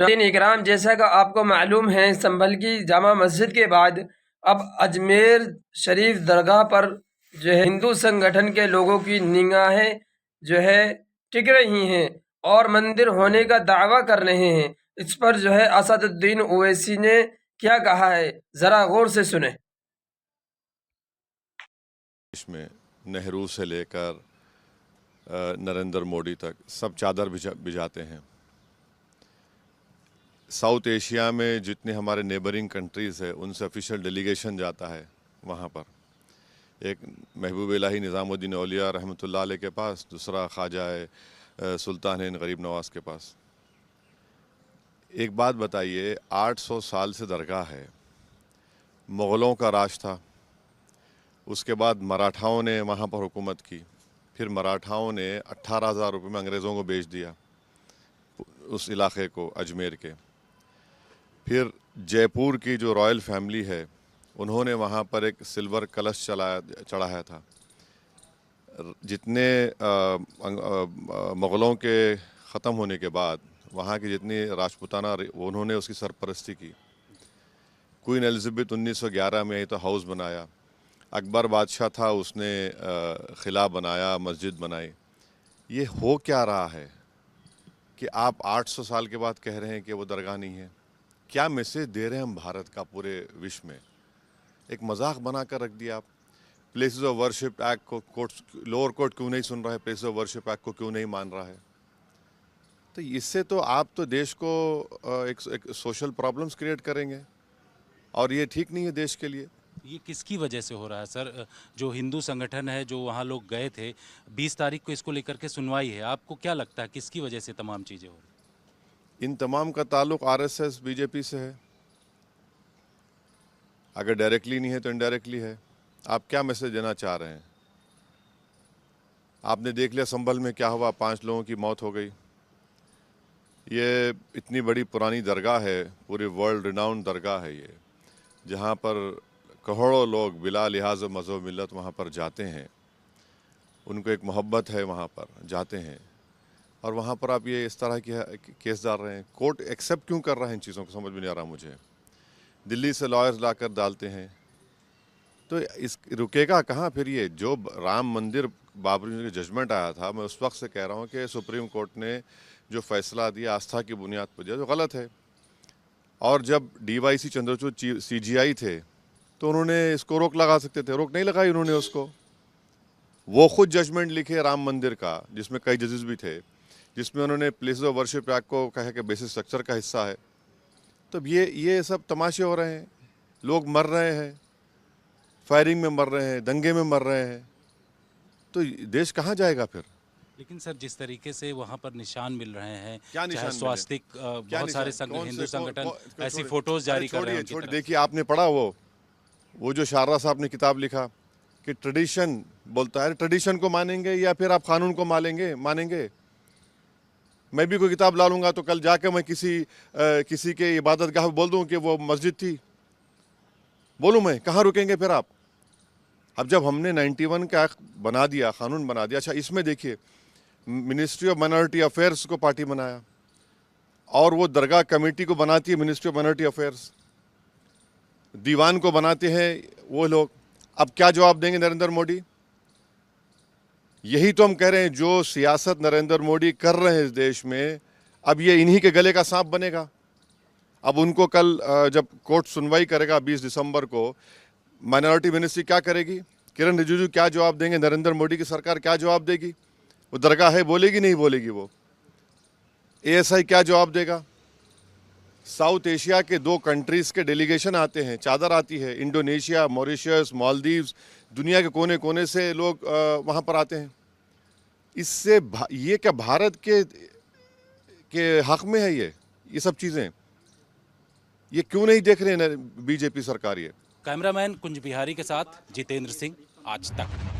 नाज़रीन इकराम, जैसा कि आपको मालूम है, संभल की जामा मस्जिद के बाद अब अजमेर शरीफ दरगाह पर जो है हिंदू संगठन के लोगों की निगाहें जो है टिक रही हैं और मंदिर होने का दावा कर रहे हैं। इस पर जो है असदुद्दीन ओवैसी ने क्या कहा है, जरा गौर से सुने। इसमें नेहरू से लेकर नरेंद्र मोदी तक सब चादर भिजाते हैं। साउथ एशिया में जितने हमारे नेबरिंग कंट्रीज़ है उनसे ऑफिशियल डेलीगेशन जाता है वहाँ पर। एक महबूब इलाही निज़ामुद्दीन औलिया रहमतुल्लाह अलैह के पास, दूसरा ख्वाजा सुल्तान हिंद गरीब नवाज के पास। एक बात बताइए, 800 साल से दरगाह है, मुग़लों का राज था, उसके बाद मराठाओं ने वहाँ पर हुकूमत की, फिर मराठाओं ने 18,000 रुपये में अंग्रेज़ों को बेच दिया उस इलाके को, अजमेर के। फिर जयपुर की जो रॉयल फैमिली है उन्होंने वहाँ पर एक सिल्वर कलश चढ़ाया था। जितने मुग़लों के ख़त्म होने के बाद वहाँ की जितनी राजपूताना उन्होंने उसकी सरपरस्ती की। क्वीन एलिज़ाबेथ 1911 में तो हाउस बनाया, अकबर बादशाह था उसने क़िला बनाया, मस्जिद बनाई। ये हो क्या रहा है कि आप 800 साल के बाद कह रहे हैं कि वो दरगाह नहीं है? क्या मैसेज दे रहे हैं हम भारत का पूरे विश्व में? एक मजाक बना कर रख दिया आप। प्लेसेस ऑफ वर्शिप एक्ट को लोअर कोर्ट क्यों नहीं सुन रहा है, प्लेसेस ऑफ वर्शिप एक्ट को क्यों नहीं मान रहा है? तो इससे तो आप तो देश को एक सोशल प्रॉब्लम्स क्रिएट करेंगे और ये ठीक नहीं है देश के लिए। ये किसकी वजह से हो रहा है सर? जो हिंदू संगठन है, जो वहाँ लोग गए थे, 20 तारीख को इसको लेकर के सुनवाई है, आपको क्या लगता है किसकी वजह से तमाम चीज़ें हो रही? इन तमाम का ताल्लुक आरएसएस बीजेपी से है। अगर डायरेक्टली नहीं है तो इनडायरेक्टली है। आप क्या मैसेज देना चाह रहे हैं? आपने देख लिया संभल में क्या हुआ, 5 लोगों की मौत हो गई। ये इतनी बड़ी पुरानी दरगाह है, पूरी वर्ल्ड रिनाउंड दरगाह है ये, जहाँ पर करोड़ों लोग बिला लिहाज मज़हब मिल्लत वहाँ पर जाते हैं। उनको एक मोहब्बत है, वहाँ पर जाते हैं, और वहाँ पर आप ये इस तरह की केस डाल रहे हैं। कोर्ट एक्सेप्ट क्यों कर रहा है इन चीज़ों को, समझ में नहीं आ रहा मुझे। दिल्ली से लॉयर्स लाकर डालते हैं, तो इस रुकेगा कहाँ फिर ये? जो राम मंदिर बाबरी का जजमेंट आया था, मैं उस वक्त से कह रहा हूँ कि सुप्रीम कोर्ट ने जो फैसला दिया आस्था की बुनियाद पर दिया, जो गलत है। और जब डीवाईसी चंद्रचूड़ सीजीआई थे तो उन्होंने इसको रोक लगा सकते थे, रोक नहीं लगाई उन्होंने उसको। वो खुद जजमेंट लिखे राम मंदिर का, जिसमें कई जजेस भी थे, जिसमें उन्होंने प्लेसेस ऑफ वर्शिप एक्ट को कहा कि बेसिक स्ट्रक्चर का हिस्सा है। तो ये सब तमाशे हो रहे हैं, लोग मर रहे हैं, फायरिंग में मर रहे हैं, दंगे में मर रहे हैं, तो देश कहाँ जाएगा फिर? लेकिन सर, जिस तरीके से वहाँ पर निशान मिल रहे हैं, क्या निशान स्वास्तिक, बहुत सारे हिंदू संगठन ऐसी फोटोज जारी कर रहे हैं। देखिए, आपने पढ़ा वो जो शारदा साहब ने किताब लिखा कि ट्रेडिशन बोलता है, ट्रेडिशन को मानेंगे या फिर आप कानून को मानेंगे? मैं भी कोई किताब ला लूँगा तो कल जाके मैं किसी के इबादत गाह बोल दूँ कि वो मस्जिद थी, बोलूँ मैं? कहाँ रुकेंगे फिर आप? अब जब हमने 91 का बना दिया, कानून बना दिया, अच्छा इसमें देखिए, मिनिस्ट्री ऑफ माइनॉरिटी अफेयर्स को पार्टी बनाया, और वो दरगाह कमेटी को बनाती है मिनिस्ट्री ऑफ माइनॉरिटी अफेयर्स, दीवान को बनाते हैं वो लोग। अब क्या जवाब देंगे नरेंद्र मोदी? यही तो हम कह रहे हैं, जो सियासत नरेंद्र मोदी कर रहे हैं इस देश में, अब ये इन्हीं के गले का सांप बनेगा। अब उनको कल जब कोर्ट सुनवाई करेगा 20 दिसंबर को, माइनॉरिटी मिनिस्ट्री क्या करेगी? किरण रिजिजू क्या जवाब देंगे? नरेंद्र मोदी की सरकार क्या जवाब देगी? वो दरगाह है बोलेगी, नहीं बोलेगी? वो एएसआई क्या जवाब देगा? साउथ एशिया के 2 कंट्रीज़ के डेलीगेशन आते हैं, चादर आती है, इंडोनेशिया, मॉरिशस, मालदीव्स, दुनिया के कोने कोने से लोग वहाँ पर आते हैं। इससे ये क्या भारत के हक में है ये सब चीज़ें? ये क्यों नहीं देख रहे हैं बीजेपी सरकार ये? कैमरामैन कुंज बिहारी के साथ जितेंद्र सिंह, आज तक।